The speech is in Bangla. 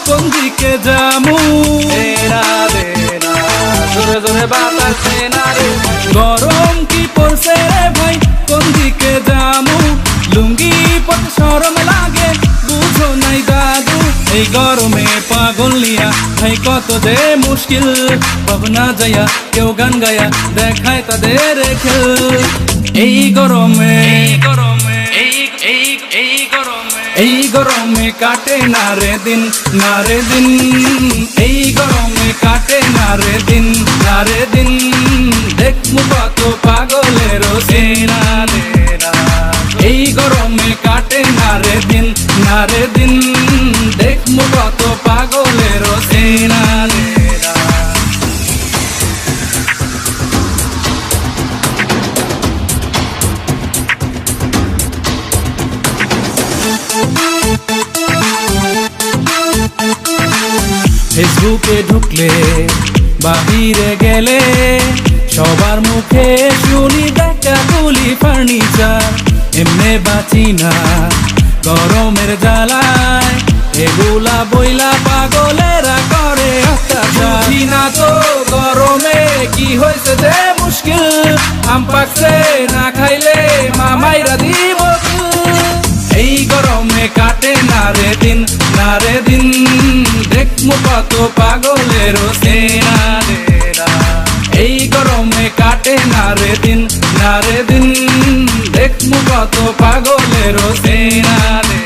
কোন দিকে যামু জোরে জোরে বাতাস না রে, গরম কি পড়ছে রে ভাই, কোন দিকে যামু? লুঙ্গি পরতে শরম লাগে, বুঝো নাই দাদু, এই গরমে পাগল নিয়া ভাই কত যে মুশকিল। ভাবনা যাইয়া কেউ গান গায়া দেখায় তাদের খেল। এই গরমে এই গরমে কাটে না রে দিন, না রে দিন, এই গরমে কাটে না রে দিন, না রে দিন। দেখমু কত পাগলের সেনা রে, এই গরমে কাটে না রে দিন, না রে দিন। দেখমু কত পাগলের সেনা রে। ফেসবুকে ঢুকলে বাহিরে গেলে সবার মুখে শুনি দেখা তুলি ফার্নিচার। এমনে বাঁচি না গরমের জ্বালায়, এগুলা বইলা পাগলেরা করে অত্যাচার। না তো গরমে কি হয়েছে যে মুশকিল, আম পাকছে না খাইলে মামাইরা দিব। এই গরমে কাটে না রে দিন, না রে দিন। দেখমু কত পাগলের সেনা রে, এই গরমে কাটে না রে দিন, না রে দিন। দেখমু কত পাগলের সেনা রে।